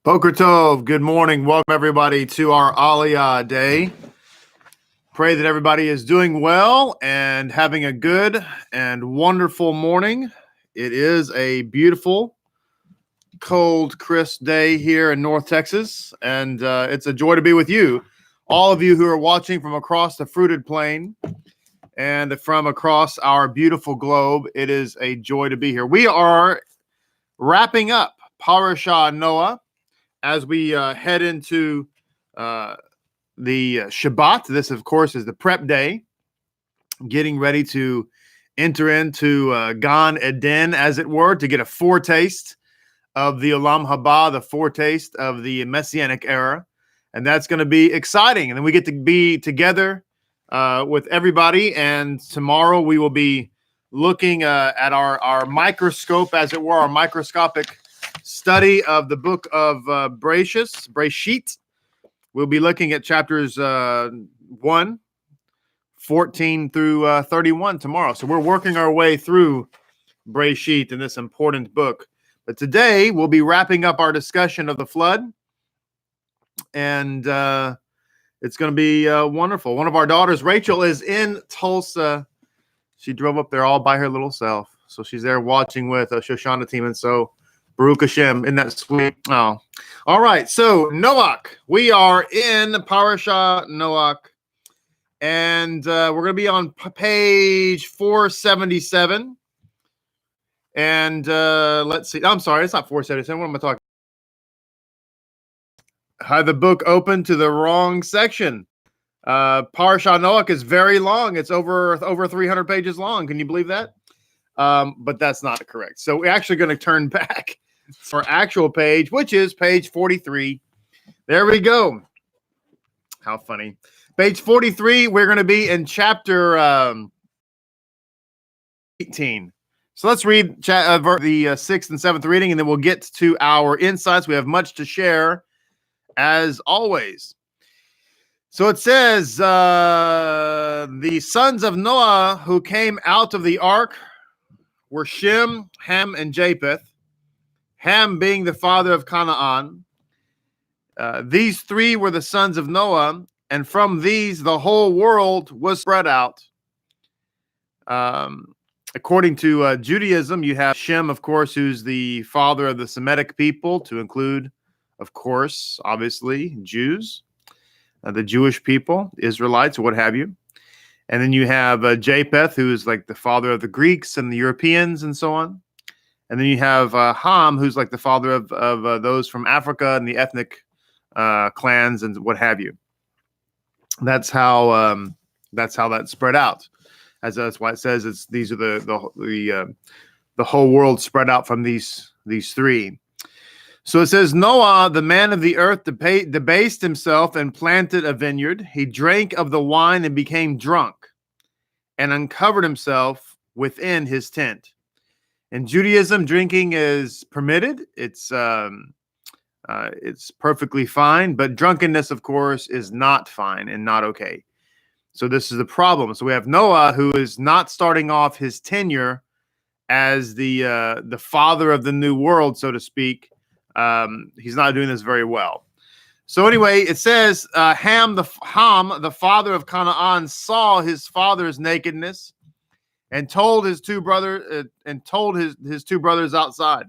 Boker Tov, good morning. Welcome everybody to our Aliyah day. Pray that everybody is doing well and having a good and wonderful morning. It is a beautiful, cold, crisp day here in North Texas, and it's a joy to be with you. All of you who are watching from across the fruited plain and from across our beautiful globe, it is a joy to be here. We are wrapping up Parasha Noach as we head into the Shabbat. This, of course, is the prep day, getting ready to enter into Gan Eden, as it were, to get a foretaste of the Olam Haba, the foretaste of the Messianic era. And that's going to be exciting. And then we get to be together with everybody. And tomorrow we will be looking at our microscope, as it were, our microscopic study of the book of Breshit. We'll be looking at chapters 14 through 31 tomorrow. So we're working our way through Breshit in this important book. But today we'll be wrapping up our discussion of the flood. And it's going to be wonderful. One of our daughters, Rachel, is in Tulsa. She drove up there all by her little self. So she's there watching with a Shoshana team. And so Baruch Hashem, isn't that sweet? Oh, all right. So Noach, we are in Parasha Noach, and we're going to be on page 477. And let's see. I'm sorry, it's not 477. What am I talking? I had the book open to the wrong section. Parasha Noach is very long. It's over 300 pages long. Can you believe that? But that's not correct. So we're actually going to turn back to our actual page, which is page 43. There we go. How funny. Page 43, we're going to be in chapter 18. So let's read the 6th and 7th reading, and then we'll get to our insights. We have much to share, as always. So it says, the sons of Noah who came out of the ark were Shem, Ham, and Japheth, Ham being the father of Canaan. These three were the sons of Noah, and from these the whole world was spread out. According to Judaism, you have Shem, of course, who's the father of the Semitic people, to include, of course, obviously, Jews, the Jewish people, Israelites, what have you. And then you have Japheth, who is like the father of the Greeks and the Europeans and so on. And then you have Ham, who's like the father of those from Africa and the ethnic clans and what have you. That's how that spread out. That's why it says these are the whole world spread out from these three. So it says, Noah, the man of the earth, debased himself and planted a vineyard. He drank of the wine and became drunk and uncovered himself within his tent. In Judaism, drinking is permitted. It's perfectly fine, but drunkenness, of course, is not fine and not okay. So this is the problem. So we have Noah, who is not starting off his tenure as the father of the new world, so to speak. He's not doing this very well. So anyway, it says Ham, the father of Canaan, saw his father's nakedness and told his two brothers his two brothers outside.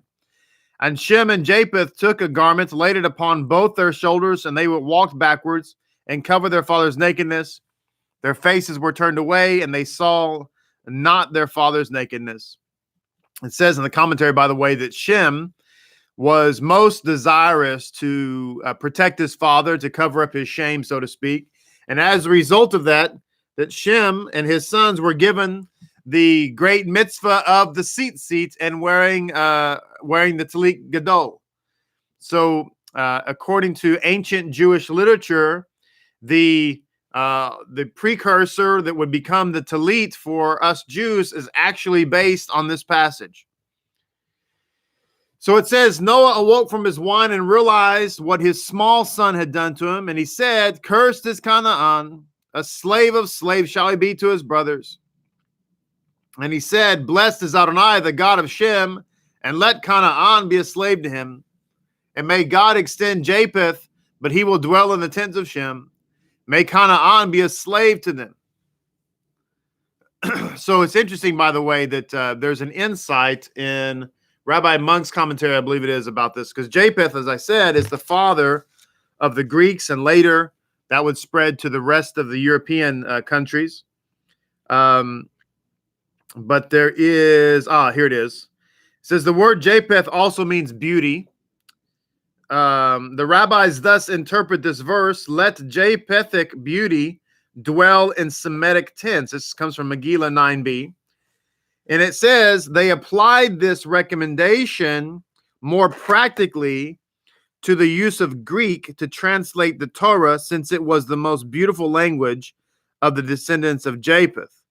And Shem and Japheth took a garment, laid it upon both their shoulders, and they walked backwards and covered their father's nakedness. Their faces were turned away, and they saw not their father's nakedness. It says in the commentary, by the way, that Shem was most desirous to protect his father, to cover up his shame, so to speak. And as a result of that Shem and his sons were given the great mitzvah of the seat and wearing the talit gadol. So according to ancient Jewish literature, the precursor that would become the talit for us Jews is actually based on this passage. So it says, Noah awoke from his wine and realized what his small son had done to him. And he said, cursed is Canaan, a slave of slaves shall he be to his brothers. And he said, blessed is Adonai, the God of Shem, and let Canaan be a slave to him. And may God extend Japheth, but he will dwell in the tents of Shem. May Canaan be a slave to them. So it's interesting, by the way, that there's an insight in Rabbi Monk's commentary, I believe it is, about this, because Japheth, as I said, is the father of the Greeks, and later that would spread to the rest of the European countries. But there is, here it is. It says the word Japheth also means beauty. The rabbis thus interpret this verse, let Japhethic beauty dwell in Semitic tents. This comes from Megillah 9b. And it says they applied this recommendation more practically to the use of Greek to translate the Torah, since it was the most beautiful language of the descendants of Japheth.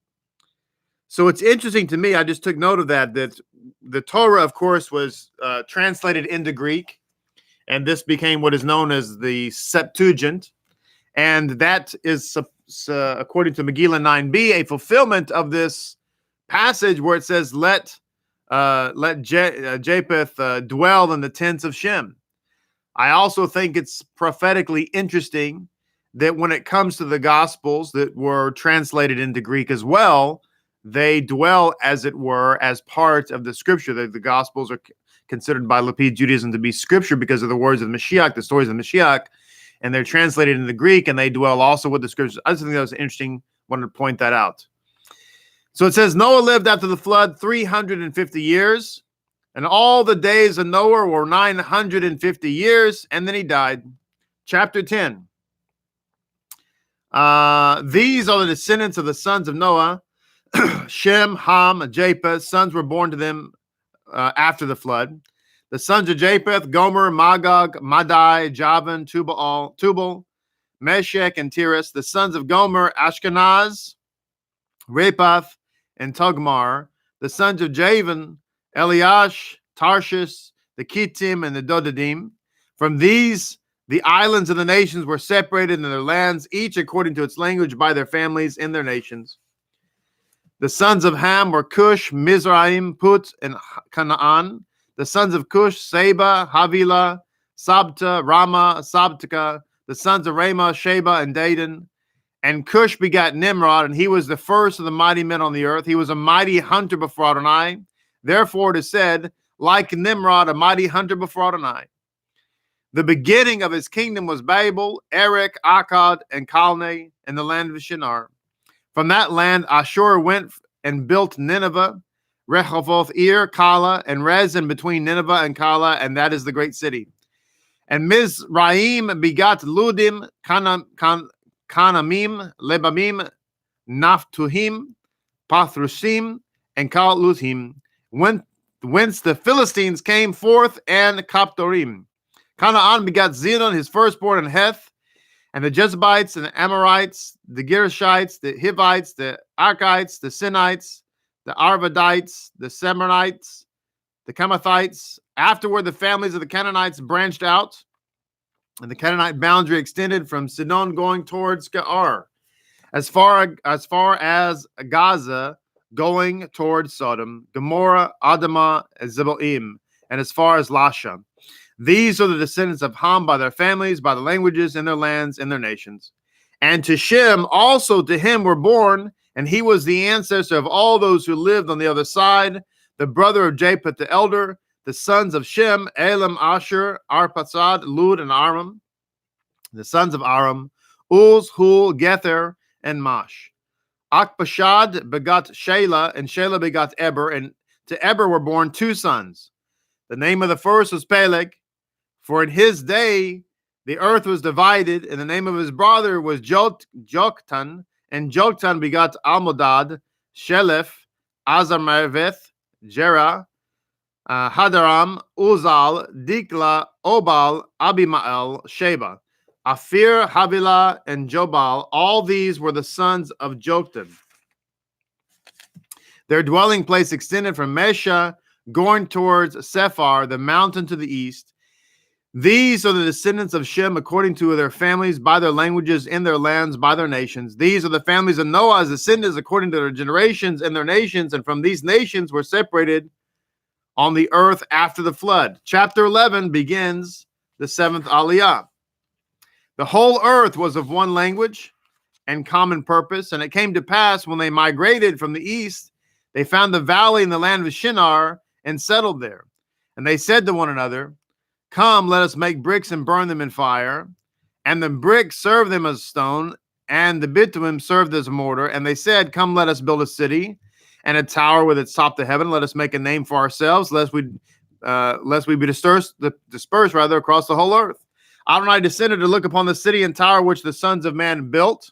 So it's interesting to me, I just took note of that the Torah, of course, was translated into Greek, and this became what is known as the Septuagint. And that is, according to Megillah 9b, a fulfillment of this passage where it says, let Japheth dwell in the tents of Shem. I also think it's prophetically interesting that when it comes to the Gospels that were translated into Greek as well, they dwell, as it were, as part of the Scripture. The Gospels are considered by Lapid Judaism to be Scripture because of the words of Mashiach, the stories of Mashiach, and they're translated into Greek, and they dwell also with the Scriptures. I just think that was interesting. Wanted to point that out. So it says, Noah lived after the flood 350 years, and all the days of Noah were 950 years, and then he died. Chapter 10. These are the descendants of the sons of Noah. Shem, Ham, Japheth. Sons were born to them after the flood. The sons of Japheth, Gomer, Magog, Madai, Javan, Tubal, Meshech, and Tiras. The sons of Gomer, Ashkenaz, Rephath, and Togmar. The sons of Javan, Eliash, Tarshish, the Kittim, and the Dodadim. From these, the islands of the nations were separated in their lands, each according to its language by their families in their nations. The sons of Ham were Cush, Mizraim, Put, and Canaan. The sons of Cush, Seba, Havilah, Sabta, Rama, Sabtika. The sons of Ramah, Sheba, and Dedan. And Cush begat Nimrod, and he was the first of the mighty men on the earth. He was a mighty hunter before Adonai. Therefore it is said, like Nimrod, a mighty hunter before Adonai. The beginning of his kingdom was Babel, Erech, Akkad, and Calneh, in the land of Shinar. From that land Ashur went and built Nineveh, Rehoboth, Ir, Kala, and Rezin between Nineveh and Kala, and that is the great city. And Mizraim begot Ludim, Kanamim, Lebamim, Naphtuhim, Pathrusim, and Kaluthim, whence the Philistines came forth, and Kaptorim. Canaan begot Zidon, his firstborn, and Heth, and the Jezebites, and the Amorites, the Girgashites, the Hivites, the Archites, the Sinites, the Arvadites, the Semerites, the Chemethites. Afterward, the families of the Canaanites branched out, and the Canaanite boundary extended from Sidon going towards Ge'ar, as far as Gaza, going towards Sodom, Gomorrah, Adamah, and Zeboim, and as far as Lasha. These are the descendants of Ham by their families, by the languages, in their lands, in their nations. And to Shem, also to him were born, and he was the ancestor of all those who lived on the other side, the brother of Japheth the elder, the sons of Shem, Elam, Asher, Arphaxad, Lud, and Aram. The sons of Aram, Uz, Hul, Gether, and Mash. Akbashad begot Shelah, and Shelah begot Eber, and to Eber were born two sons. The name of the first was Peleg, for in his day the earth was divided, and the name of his brother was Joktan, and Joktan begot Almodad, Shelef, Azarmaveth, Jerah, Hadaram, Uzal, Dikla, Obal, Abimael, Sheba, Aphir, Havilah, and Jobal. All these were the sons of Joktan. Their dwelling place extended from Mesha, going towards Sephar, the mountain to the east. These are the descendants of Shem according to their families, by their languages, in their lands, by their nations. These are the families of Noah's descendants according to their generations and their nations, and from these nations were separated on the earth after the flood. Chapter 11 begins the seventh Aliyah. The whole earth was of one language and common purpose, and it came to pass when they migrated from the east, they found the valley in the land of Shinar and settled there. And they said to one another, "Come, let us make bricks and burn them in fire." And the bricks served them as stone, and the bitumen served as mortar. And they said, "Come, let us build a city and a tower with its top to heaven. Let us make a name for ourselves, lest we be dispersed across the whole earth." Adonai descended to look upon the city and tower which the sons of man built.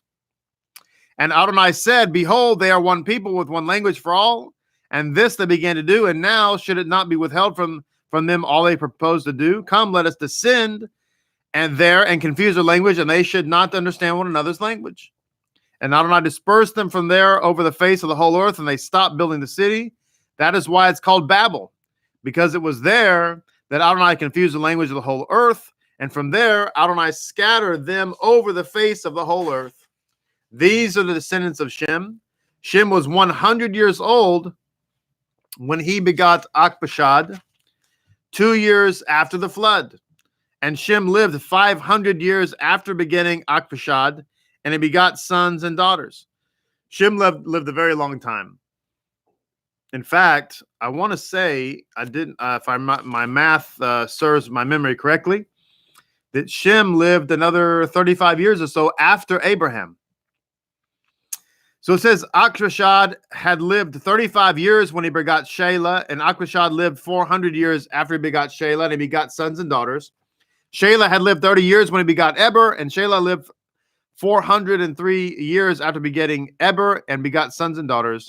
And Adonai said, "Behold, they are one people with one language for all." And this they began to do. And now should it not be withheld from them all they propose to do? Come, let us descend and confuse their language, and they should not understand one another's language. And Adonai dispersed them from there over the face of the whole earth, and they stopped building the city. That is why it's called Babel, because it was there that Adonai confused the language of the whole earth. And from there, Adonai scattered them over the face of the whole earth. These are the descendants of Shem. Shem was 100 years old when he begot Akpashad, 2 years after the flood. And Shem lived 500 years after begetting Akpashad, and he begot sons and daughters. Shem lived a very long time. In fact, I want to say, I didn't, if my math serves my memory correctly, that Shem lived another 35 years or so after Abraham. So it says Akpashad had lived 35 years when he begot Shelah, and Akpashad lived 400 years after he begot Shelah, and he begot sons and daughters. Shelah had lived 30 years when he begot Eber, and Shelah lived 403 years after begetting Eber and begot sons and daughters.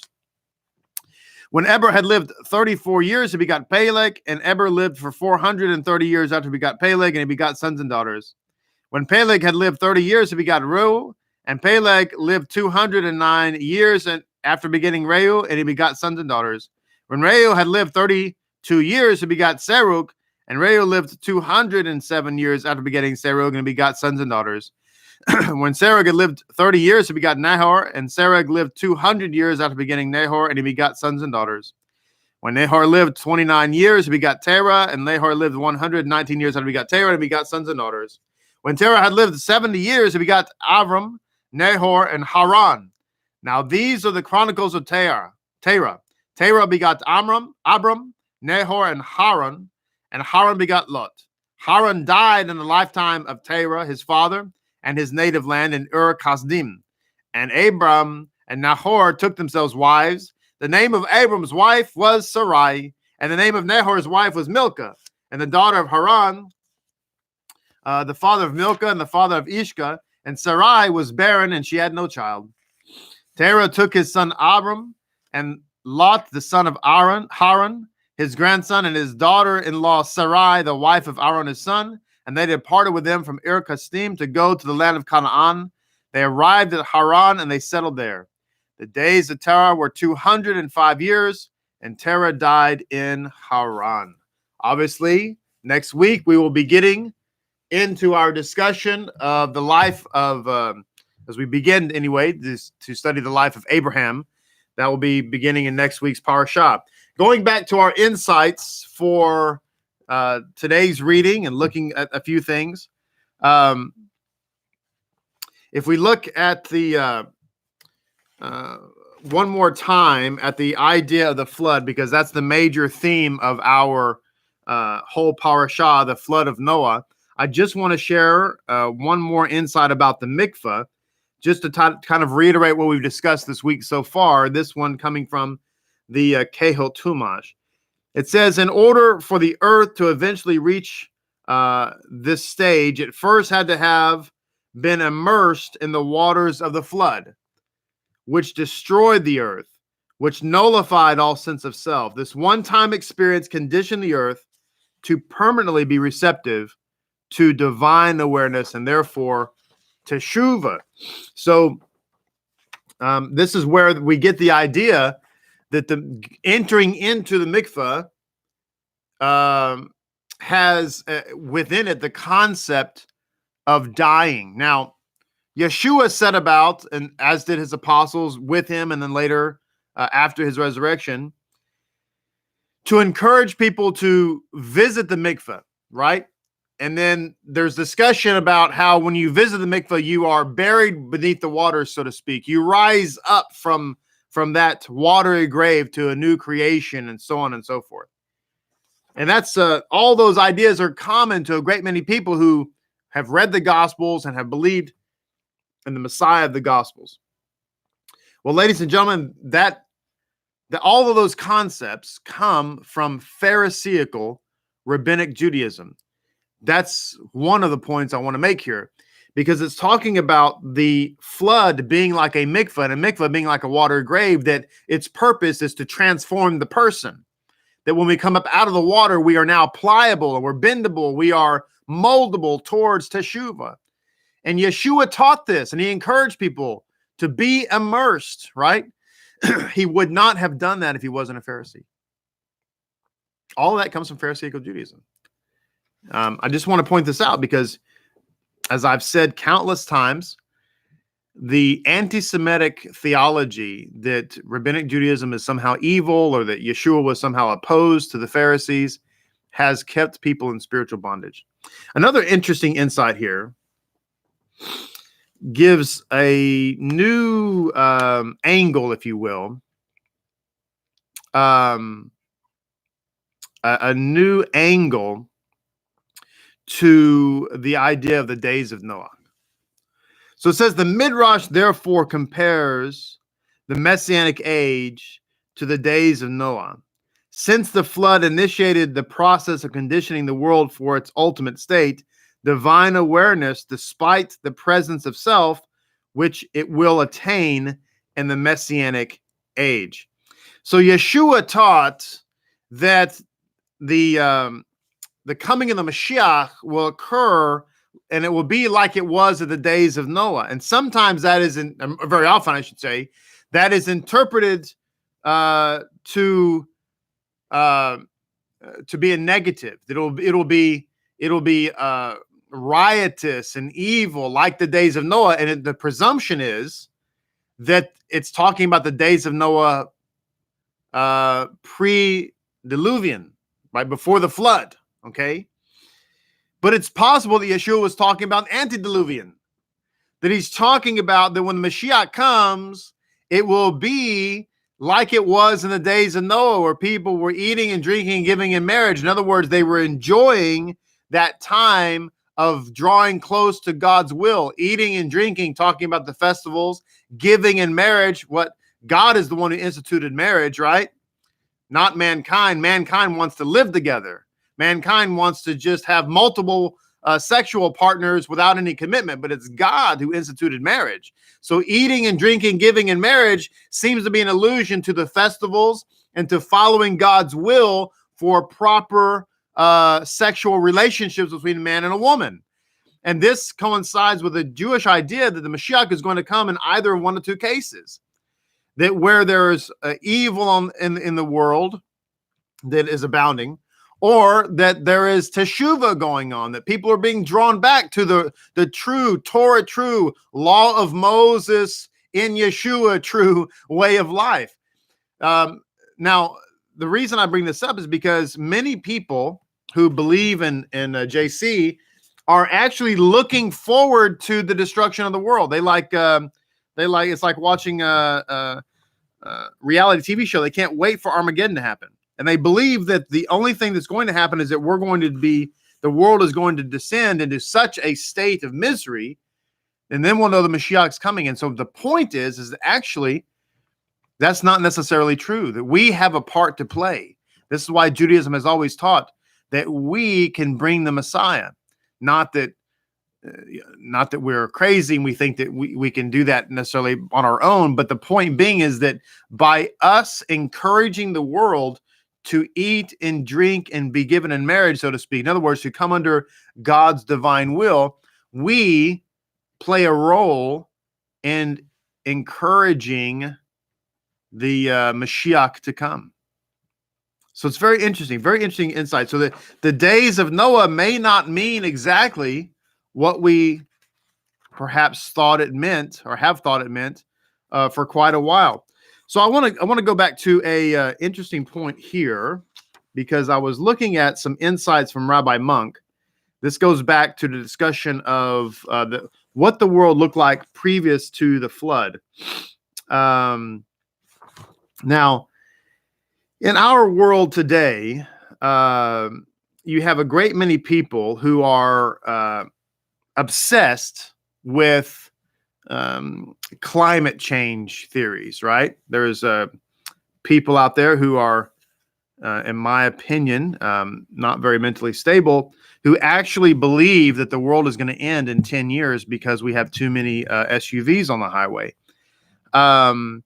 When Eber had lived 34 years, he begot Peleg, and Eber lived for 430 years after he begot Peleg, and he begot sons and daughters. When Peleg had lived 30 years, he begot Reu, and Peleg lived 209 years after begetting Reu, and he begot sons and daughters. When Reu had lived 32 years, he begot Serug, and Reu lived 207 years after begetting Serug, and he begot sons and daughters. When Serug had lived 30 years, he begot Nahor, and Serug lived 200 years after begetting Nahor, and he begot sons and daughters. When Nahor lived 29 years, he begot Terah, and Nahor lived 119 years after he begot Terah, and he begot sons and daughters. When Terah had lived 70 years, he begot Avram, Nahor, and Haran. Now these are the chronicles of Terah. Terah begot Abram, Nahor, and Haran begot Lot. Haran died in the lifetime of Terah, his father, and his native land in Ur-Kasdim. And Abram and Nahor took themselves wives. The name of Abram's wife was Sarai, and the name of Nahor's wife was Milcah. And the daughter of Haran, the father of Milcah and the father of Ishka, and Sarai was barren, and she had no child. Terah took his son Abram, and Lot, the son of Haran, his grandson, and his daughter-in-law Sarai, the wife of Aaron, his son, and they departed with them from Ur-Kasdim to go to the land of Canaan. They arrived at Haran, and they settled there. The days of Terah were 205 years, and Terah died in Haran. Obviously, next week we will be getting into our discussion of the life of, as we begin anyway, to study the life of Abraham. That will be beginning in next week's parasha. Going back to our insights for today's reading and looking at a few things. If we look at the one more time at the idea of the flood, because that's the major theme of our whole parasha, the flood of Noah, I just want to share one more insight about the mikveh, just to kind of reiterate what we've discussed this week so far, this one coming from the Kehot Tumash. It says, in order for the earth to eventually reach this stage, it first had to have been immersed in the waters of the flood, which destroyed the earth, which nullified all sense of self. This one-time experience conditioned the earth to permanently be receptive to divine awareness and therefore teshuvah. So this is where we get the idea that the entering into the mikveh has within it the concept of dying. Now, Yeshua set about, and as did his apostles with him, and then later after his resurrection, to encourage people to visit the mikveh, right? And then there's discussion about how when you visit the mikveh, you are buried beneath the water, so to speak. You rise up from that watery grave to a new creation, and so on and so forth. And that's all those ideas are common to a great many people who have read the Gospels and have believed in the Messiah of the Gospels. Well, ladies and gentlemen, that all of those concepts come from Pharisaical Rabbinic Judaism. That's one of the points I want to make here, because it's talking about the flood being like a mikveh, and a mikveh being like a water grave, that its purpose is to transform the person. That when we come up out of the water, we are now pliable and we're bendable. We are moldable towards teshuvah. And Yeshua taught this, and he encouraged people to be immersed, right? He would not have done that if he wasn't a Pharisee. All of that comes from Pharisaical Judaism. I just want to point this out because, as I've said countless times, the anti-Semitic theology that Rabbinic Judaism is somehow evil or that Yeshua was somehow opposed to the Pharisees has kept people in spiritual bondage. Another interesting insight here gives a new angle, if you will, a new angle to the idea of the days of Noah. So it says the Midrash therefore compares the Messianic age to the days of Noah. Since the flood initiated the process of conditioning the world for its ultimate state, divine awareness, despite the presence of self, which it will attain in the Messianic age. So Yeshua taught that the coming of the Mashiach will occur, and it will be like it was in the days of Noah. And sometimes that is, very often I should say, that is interpreted to be a negative. It'll be riotous and evil like the days of Noah. And the presumption is that it's talking about the days of Noah pre-diluvian, right before the flood. Okay, but it's possible that Yeshua was talking about antediluvian, that he's talking about that when the Mashiach comes, it will be like it was in the days of Noah, where people were eating and drinking and giving in marriage. In other words, they were enjoying that time of drawing close to God's will, eating and drinking, talking about the festivals, giving in marriage. What God is the one who instituted marriage, right? Not mankind. Mankind wants to live together. Mankind wants to just have multiple sexual partners without any commitment, but it's God who instituted marriage. So eating and drinking, giving in marriage seems to be an allusion to the festivals and to following God's will for proper sexual relationships between a man and a woman. And this coincides with the Jewish idea that the Mashiach is going to come in either one of two cases. That where there's evil in the world that is abounding, or that there is teshuvah going on, that people are being drawn back to the true Torah, true law of Moses in Yeshua, true way of life. Now, the reason I bring this up is because many people who believe in JC are actually looking forward to the destruction of the world. They like it's like watching a reality TV show. They can't wait for Armageddon to happen. And they believe that the only thing that's going to happen is that the world is going to descend into such a state of misery, and then we'll know the Mashiach's coming. And so the point is that actually that's not necessarily true, that we have a part to play. This is why Judaism has always taught that we can bring the Messiah, not that we're crazy and we think that we can do that necessarily on our own. But the point being is that by us encouraging the world to eat and drink and be given in marriage, so to speak, in other words, to come under God's divine will, we play a role in encouraging the Mashiach to come. So it's very interesting insight. So the days of Noah may not mean exactly what we perhaps thought it meant or have thought it meant for quite a while. So I want to go back to a interesting point here, because I was looking at some insights from Rabbi Monk This goes back to the discussion of what the world looked like previous to the flood. Now, in our world today, you have a great many people who are obsessed with climate change theories, right? There's people out there who are, in my opinion, not very mentally stable, who actually believe that the world is going to end in 10 years because we have too many SUVs on the highway. And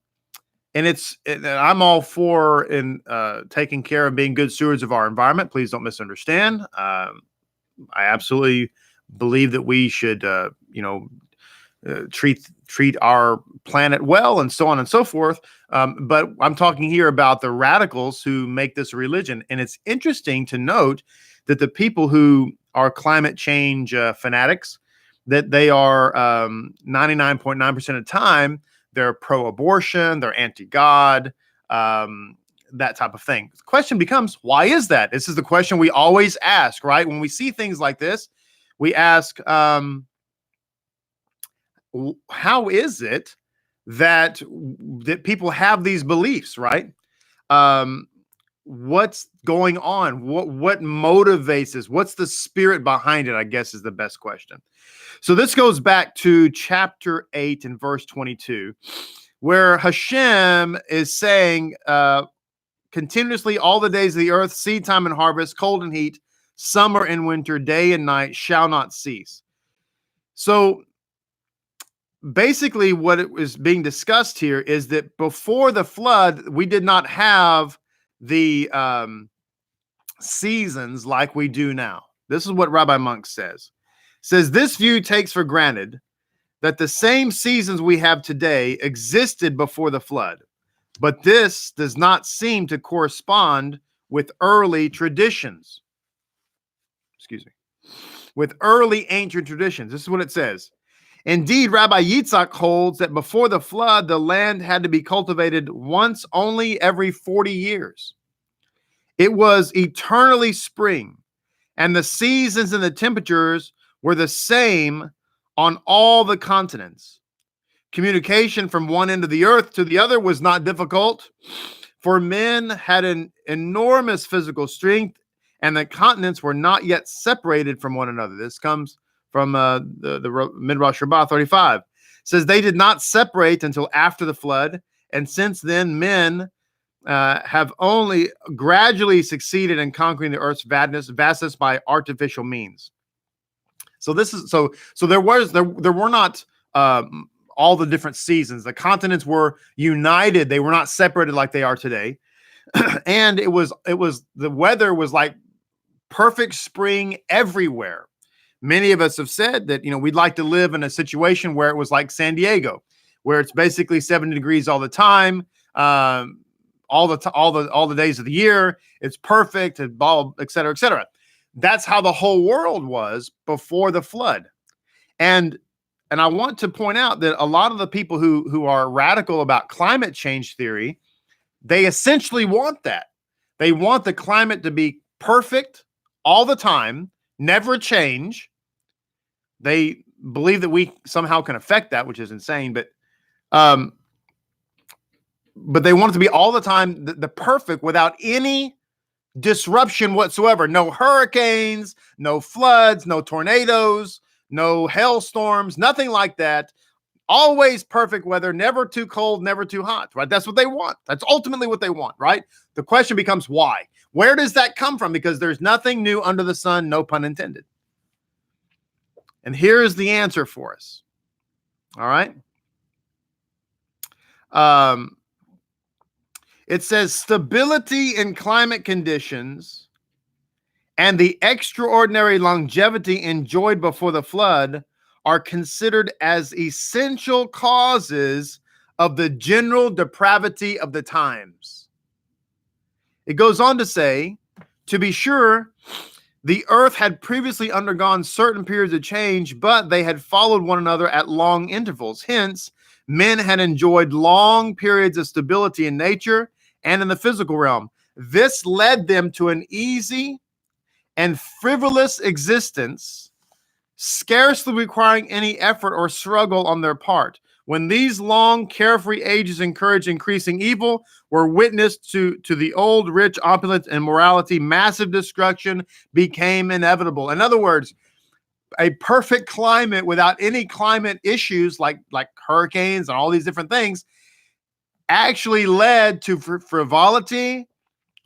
I'm all for taking care of being good stewards of our environment. Please don't misunderstand. I absolutely believe that we should, treat our planet well, and so on and so forth. But I'm talking here about the radicals who make this a religion. And it's interesting to note that the people who are climate change fanatics, that they are 99.9% of the time, they're pro-abortion, they're anti-God, that type of thing. The question becomes, why is that? This is the question we always ask, right? When we see things like this, we ask, how is it that people have these beliefs, right? What's going on? What motivates this? What's the spirit behind it, I guess, is the best question. So this goes back to chapter 8 and verse 22, where Hashem is saying continuously all the days of the earth, seed time and harvest, cold and heat, summer and winter, day and night shall not cease. So basically what is being discussed here is that before the flood, we did not have the seasons like we do now. This is what Rabbi Monk says. Says this view takes for granted that the same seasons we have today existed before the flood, but this does not seem to correspond with early traditions. Excuse me. With early ancient traditions. This is what it says. Indeed, Rabbi Yitzhak holds that before the flood, the land had to be cultivated once only every 40 years. It was eternally spring, and the seasons and the temperatures were the same on all the continents. Communication from one end of the earth to the other was not difficult, for men had an enormous physical strength, and the continents were not yet separated from one another. This comes from the Midrash Rabbah 35. It says they did not separate until after the flood, and since then men have only gradually succeeded in conquering the earth's vastness by artificial means. So this is so there were not all the different seasons. The continents were united; they were not separated like they are today. And it was the weather was like perfect spring everywhere. Many of us have said that, we'd like to live in a situation where it was like San Diego, where it's basically 70 degrees all the time, all the days of the year. It's perfect, et cetera, et cetera. That's how the whole world was before the flood. And I want to point out that a lot of the people who are radical about climate change theory, they essentially want that. They want the climate to be perfect all the time, never change. They believe that we somehow can affect that, which is insane, but they want it to be all the time the perfect without any disruption whatsoever. No hurricanes, no floods, no tornadoes, no hailstorms, nothing like that. Always perfect weather, never too cold, never too hot, right? That's what they want. That's ultimately what they want, right? The question becomes why? Where does that come from? Because there's nothing new under the sun, no pun intended. And here is the answer for us. All right. It says stability in climate conditions and the extraordinary longevity enjoyed before the flood are considered as essential causes of the general depravity of the times. It goes on to say, to be sure, the earth had previously undergone certain periods of change, but they had followed one another at long intervals. Hence, men had enjoyed long periods of stability in nature and in the physical realm. This led them to an easy and frivolous existence, scarcely requiring any effort or struggle on their part. When these long, carefree ages encourage increasing evil, were witness to the old, rich, opulent immorality, massive destruction became inevitable. In other words, a perfect climate without any climate issues like hurricanes and all these different things actually led to frivolity,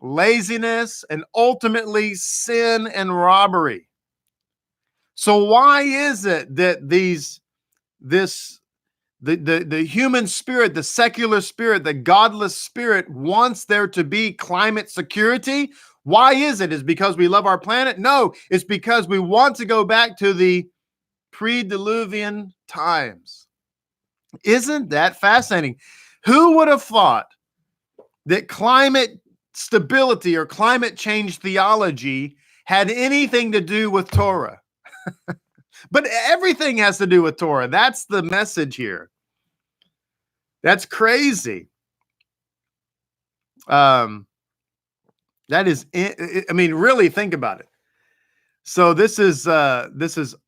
laziness, and ultimately sin and robbery. So why is it that the human spirit, the secular spirit, the godless spirit wants there to be climate security? Why is it? Is because we love our planet? No, it's because we want to go back to the pre-Diluvian times. Isn't that fascinating? Who would have thought that climate stability or climate change theology had anything to do with Torah? But everything has to do with Torah. That's the message here. That's crazy. That is, I mean, really think about it. So this is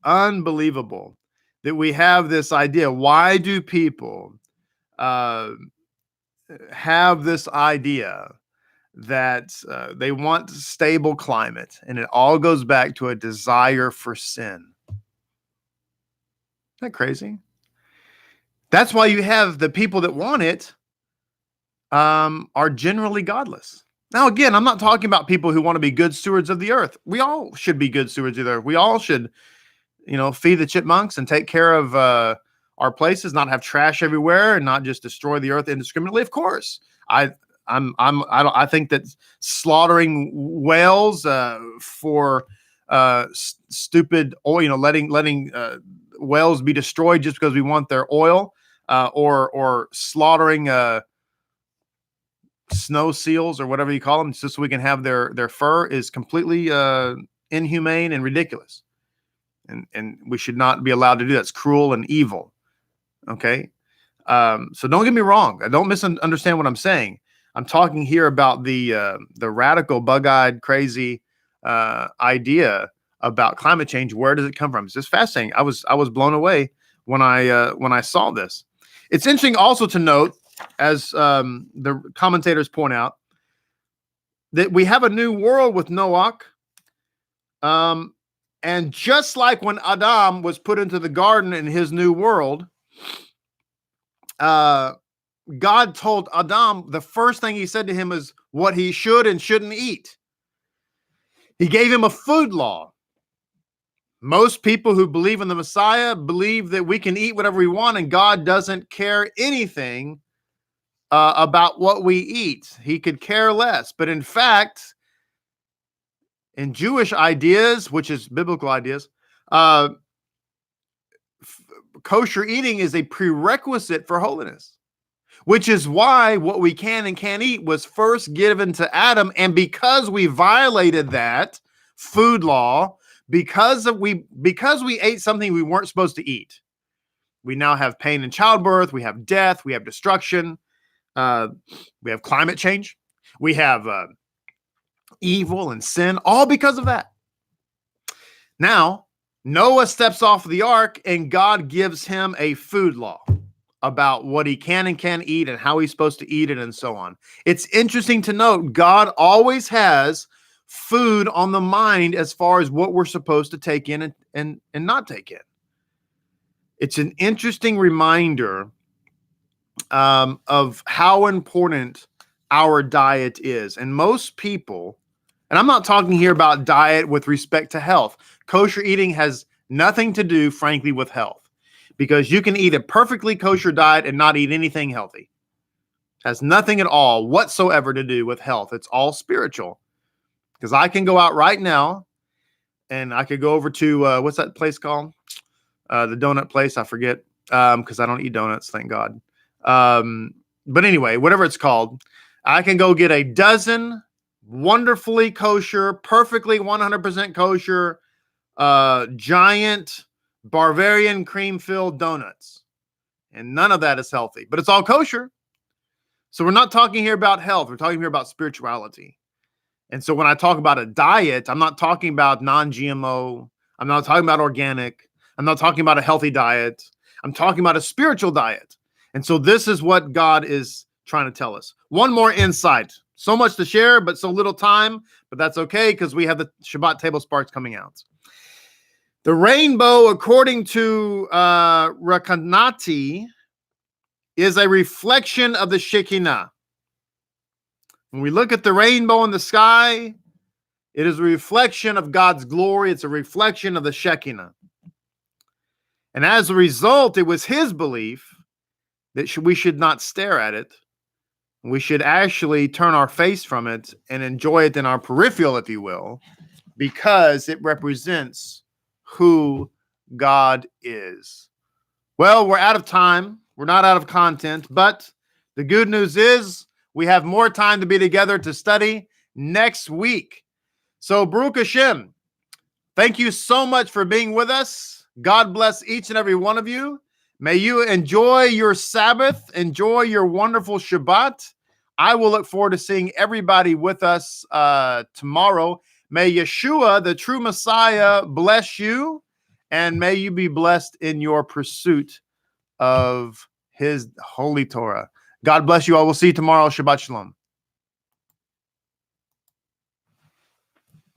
unbelievable that we have this idea. Why do people have this idea that they want stable climate, and it all goes back to a desire for sin? Isn't that crazy? That's why you have the people that want it are generally godless. Now, again, I'm not talking about people who want to be good stewards of the earth. We all should be good stewards of the earth. We all should, feed the chipmunks and take care of our places, not have trash everywhere, and not just destroy the earth indiscriminately. Of course, I think that slaughtering whales for stupid oil, letting whales be destroyed just because we want their oil, or slaughtering snow seals or whatever you call them, just so we can have their fur, is completely inhumane and ridiculous. And we should not be allowed to do that. It's cruel and evil. Okay. So don't get me wrong. Don't misunderstand what I'm saying. I'm talking here about the radical, bug-eyed, crazy idea about climate change. Where does it come from? It's just fascinating. I was blown away when I saw this. It's interesting also to note, as the commentators point out, that we have a new world with Noach. And just like when Adam was put into the garden in his new world, God told Adam, the first thing he said to him is what he should and shouldn't eat. He gave him a food law. Most people who believe in the Messiah believe that we can eat whatever we want, and God doesn't care anything about what we eat. He could care less. But in fact, in Jewish ideas, which is biblical ideas, kosher eating is a prerequisite for holiness, which is why what we can and can't eat was first given to Adam. And because we violated that food law, because we ate something we weren't supposed to eat, we now have pain in childbirth, we have death, we have destruction, we have climate change, we have evil and sin, all because of that. Now, Noah steps off the ark, and God gives him a food law about what he can and can't eat and how he's supposed to eat it and so on. It's interesting to note God always has food on the mind as far as what we're supposed to take in and not take in. It's an interesting reminder of how important our diet is. And most people, and I'm not talking here about diet with respect to health. Kosher eating has nothing to do, frankly, with health, because you can eat a perfectly kosher diet and not eat anything healthy. It has nothing at all whatsoever to do with health. It's all spiritual. Because I can go out right now and I could go over to, what's that place called? The donut place. I forget, because I don't eat donuts, thank God. But anyway, whatever it's called, I can go get a dozen wonderfully kosher, perfectly 100% kosher, giant Bavarian cream-filled donuts. And none of that is healthy, but it's all kosher. So we're not talking here about health. We're talking here about spirituality. And so when I talk about a diet, I'm not talking about non-GMO. I'm not talking about organic. I'm not talking about a healthy diet. I'm talking about a spiritual diet. And so this is what God is trying to tell us. One more insight. So much to share, but so little time. But that's okay because we have the Shabbat table sparks coming out. The rainbow, according to Rekanati, is a reflection of the Shekinah. When we look at the rainbow in the sky, it is a reflection of God's glory. It's a reflection of the Shekinah. And as a result, it was his belief that we should not stare at it. We should actually turn our face from it and enjoy it in our peripheral, if you will, because it represents who God is. Well, we're out of time. We're not out of content, but the good news is we have more time to be together to study next week. So, Baruch Hashem, thank you so much for being with us. God bless each and every one of you. May you enjoy your Sabbath, enjoy your wonderful Shabbat. I will look forward to seeing everybody with us tomorrow. May Yeshua, the true Messiah, bless you, and may you be blessed in your pursuit of his holy Torah. God bless you all. We'll see you tomorrow. Shabbat Shalom.